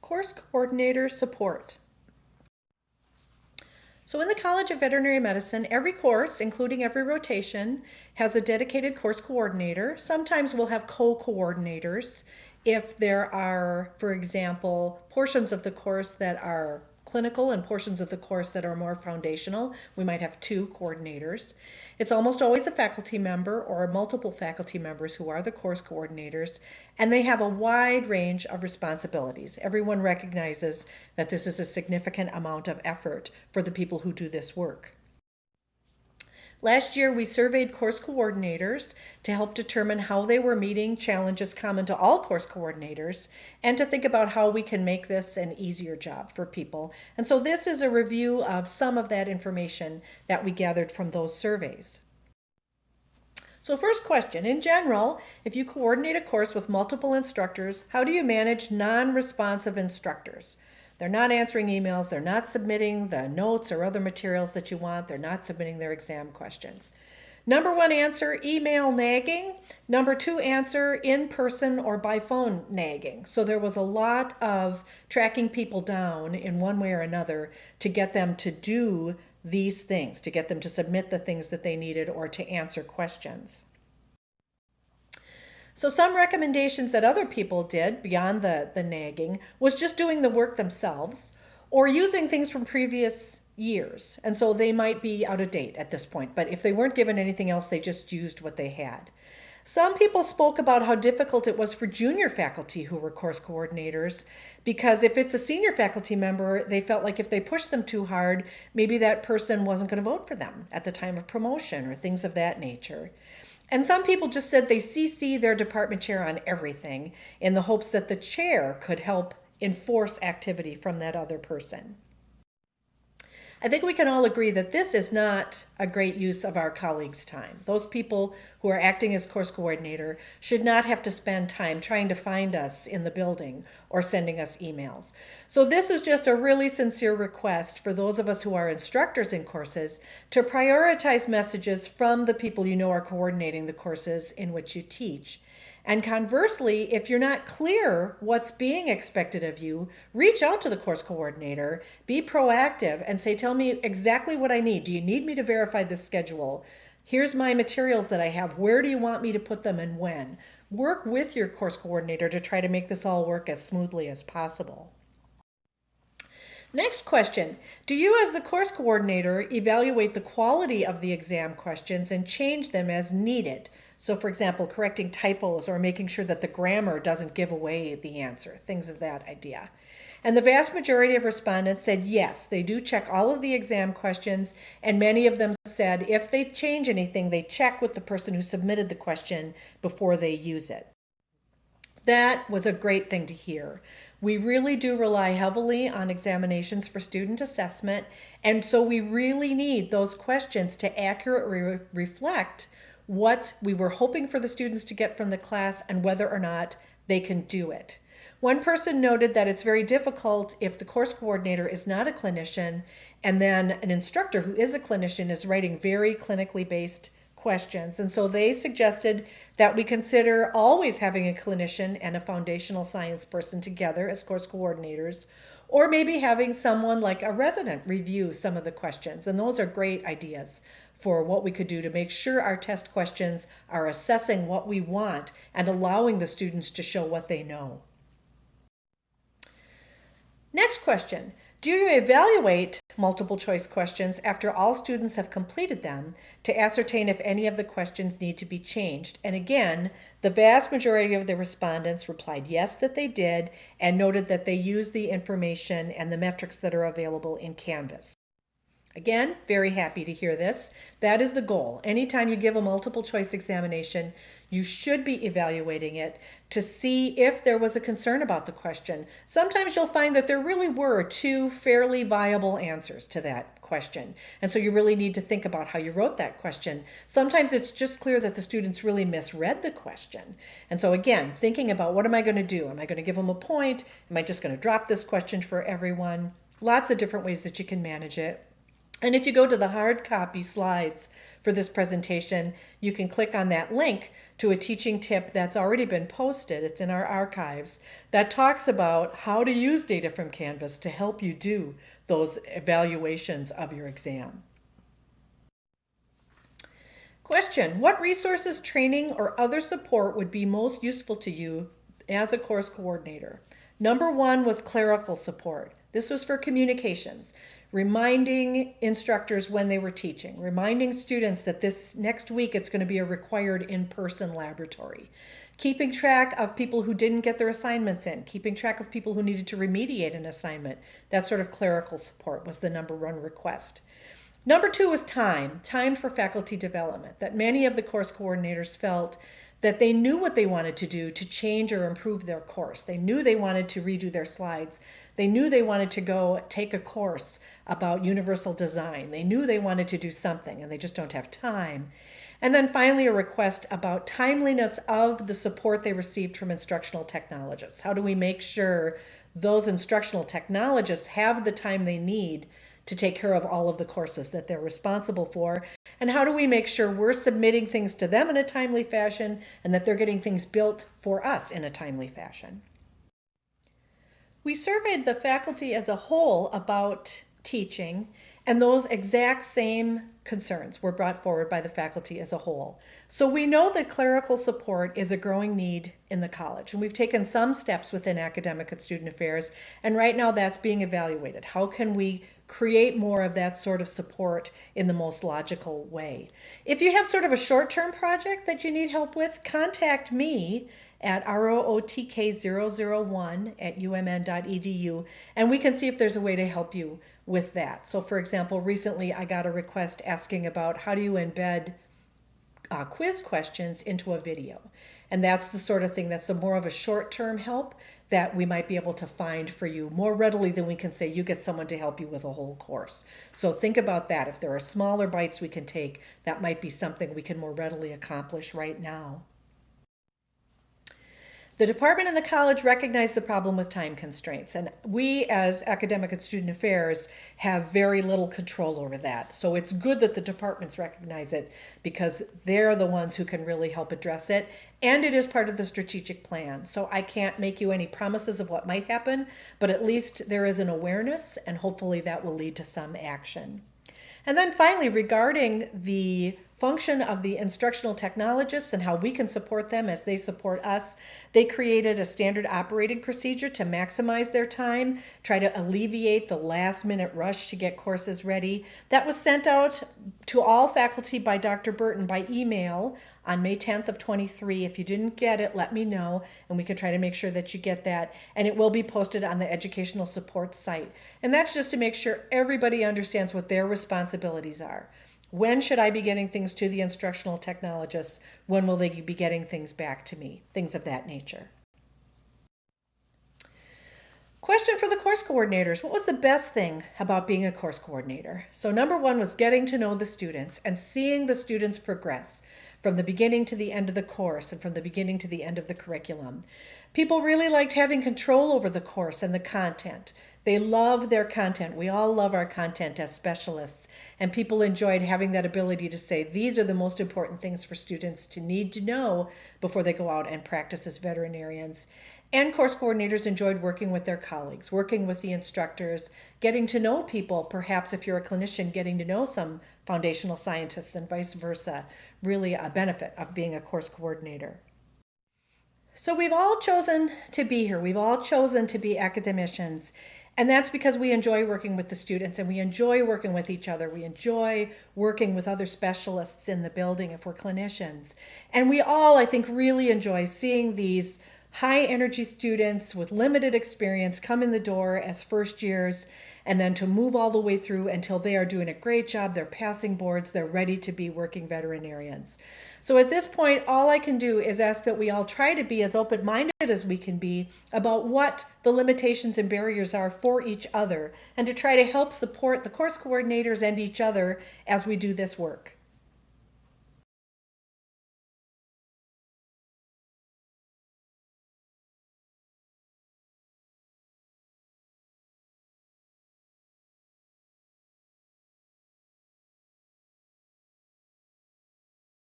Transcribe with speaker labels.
Speaker 1: Course coordinator support. So in the College of Veterinary Medicine, every course, including every rotation, has a dedicated course coordinator. Sometimes we'll have co-coordinators if there are, for example, portions of the course that are clinical and portions of the course that are more foundational. We might have two coordinators. It's almost always a faculty member or multiple faculty members who are the course coordinators, and they have a wide range of responsibilities. Everyone recognizes that this is a significant amount of effort for the people who do this work. Last year, we surveyed course coordinators to help determine how they were meeting challenges common to all course coordinators and to think about how we can make this an easier job for people. And so this is a review of some of that information that we gathered from those surveys. So first question, in general, if you coordinate a course with multiple instructors, how do you manage non-responsive instructors? They're not answering emails, they're not submitting the notes or other materials that you want, they're not submitting their exam questions. Number one answer, email nagging. Number two answer, in person or by phone nagging. So there was a lot of tracking people down in one way or another to get them to do these things, to get them to submit the things that they needed or to answer questions. So some recommendations that other people did beyond the nagging was just doing the work themselves or using things from previous years. And so they might be out of date at this point, but if they weren't given anything else, they just used what they had. Some people spoke about how difficult it was for junior faculty who were course coordinators, because if it's a senior faculty member, they felt like if they pushed them too hard, maybe that person wasn't going to vote for them at the time of promotion or things of that nature. And some people just said they CC their department chair on everything in the hopes that the chair could help enforce activity from that other person. I think we can all agree that this is not a great use of our colleagues' time. Those people who are acting as course coordinator should not have to spend time trying to find us in the building or sending us emails. So this is just a really sincere request for those of us who are instructors in courses to prioritize messages from the people you know are coordinating the courses in which you teach. And conversely, if you're not clear what's being expected of you, reach out to the course coordinator, be proactive and say, tell me exactly what I need. Do you need me to verify this schedule? Here's my materials that I have. Where do you want me to put them and when? Work with your course coordinator to try to make this all work as smoothly as possible. Next question, do you as the course coordinator evaluate the quality of the exam questions and change them as needed? So for example, correcting typos or making sure that the grammar doesn't give away the answer, things of that idea. And the vast majority of respondents said yes, they do check all of the exam questions, and many of them said if they change anything, they check with the person who submitted the question before they use it. That was a great thing to hear. We really do rely heavily on examinations for student assessment, and so we really need those questions to accurately reflect what we were hoping for the students to get from the class and whether or not they can do it. One person noted that it's very difficult if the course coordinator is not a clinician and then an instructor who is a clinician is writing very clinically based questions. And so they suggested that we consider always having a clinician and a foundational science person together as course coordinators, or maybe having someone like a resident review some of the questions. And those are great ideas for what we could do to make sure our test questions are assessing what we want and allowing the students to show what they know. Next question. Do you evaluate multiple choice questions after all students have completed them to ascertain if any of the questions need to be changed? And again, the vast majority of the respondents replied yes that they did and noted that they use the information and the metrics that are available in Canvas. Again, very happy to hear this. That is the goal. Anytime you give a multiple choice examination, you should be evaluating it to see if there was a concern about the question. Sometimes you'll find that there really were two fairly viable answers to that question. And so you really need to think about how you wrote that question. Sometimes it's just clear that the students really misread the question. And so again, thinking about what am I going to do? Am I going to give them a point? Am I just going to drop this question for everyone? Lots of different ways that you can manage it. And if you go to the hard copy slides for this presentation, you can click on that link to a teaching tip that's already been posted. It's in our archives that talks about how to use data from Canvas to help you do those evaluations of your exam. Question: what resources, training, or other support would be most useful to you as a course coordinator? Number one was clerical support. This was for communications, reminding instructors when they were teaching, reminding students that this next week it's going to be a required in-person laboratory, keeping track of people who didn't get their assignments in, keeping track of people who needed to remediate an assignment. That sort of clerical support was the number one request. Number two was time for faculty development, that many of the course coordinators felt that they knew what they wanted to do to change or improve their course. They knew they wanted to redo their slides. They knew they wanted to go take a course about universal design. They knew they wanted to do something, and they just don't have time. And then finally, a request about timeliness of the support they received from instructional technologists. How do we make sure those instructional technologists have the time they need to take care of all of the courses that they're responsible for? And how do we make sure we're submitting things to them in a timely fashion and that they're getting things built for us in a timely fashion? We surveyed the faculty as a whole about teaching, and those exact same concerns were brought forward by the faculty as a whole. So we know that clerical support is a growing need in the college, and we've taken some steps within academic and student affairs, and right now that's being evaluated. How can we create more of that sort of support in the most logical way? If you have sort of a short-term project that you need help with, contact me at rootk001@umn.edu, and we can see if there's a way to help you with that. So for example, recently I got a request asking about how do you embed quiz questions into a video. And that's the sort of thing that's more of a short-term help that we might be able to find for you more readily than we can say you get someone to help you with a whole course. So think about that. If there are smaller bites we can take, that might be something we can more readily accomplish right now. The department and the college recognize the problem with time constraints, and we as academic and student affairs have very little control over that. So it's good that the departments recognize it because they're the ones who can really help address it, and it is part of the strategic plan. So I can't make you any promises of what might happen, but at least there is an awareness, and hopefully that will lead to some action. And then finally, regarding the function of the instructional technologists and how we can support them as they support us, they created a standard operating procedure to maximize their time, try to alleviate the last minute rush to get courses ready. That was sent out to all faculty by Dr. Burton by email on May 10th of 23. If you didn't get it, let me know, and we can try to make sure that you get that. And it will be posted on the educational support site. And that's just to make sure everybody understands what their responsibilities are. When should I be getting things to the instructional technologists? When will they be getting things back to me? Things of that nature. Question for the course coordinators: what was the best thing about being a course coordinator? So number one was getting to know the students and seeing the students progress from the beginning to the end of the course and from the beginning to the end of the curriculum. People really liked having control over the course and the content. They love their content. We all love our content as specialists, and people enjoyed having that ability to say, these are the most important things for students to need to know before they go out and practice as veterinarians. And course coordinators enjoyed working with their colleagues, working with the instructors, getting to know people. Perhaps if you're a clinician, getting to know some foundational scientists and vice versa. Really a benefit of being a course coordinator. So we've all chosen to be here. We've all chosen to be academicians. And that's because we enjoy working with the students and we enjoy working with each other. We enjoy working with other specialists in the building if we're clinicians. And we all, I think, really enjoy seeing these high energy students with limited experience come in the door as first years and then to move all the way through until they are doing a great job, they're passing boards, they're ready to be working veterinarians. So at this point, all I can do is ask that we all try to be as open-minded as we can be about what the limitations and barriers are for each other and to try to help support the course coordinators and each other as we do this work.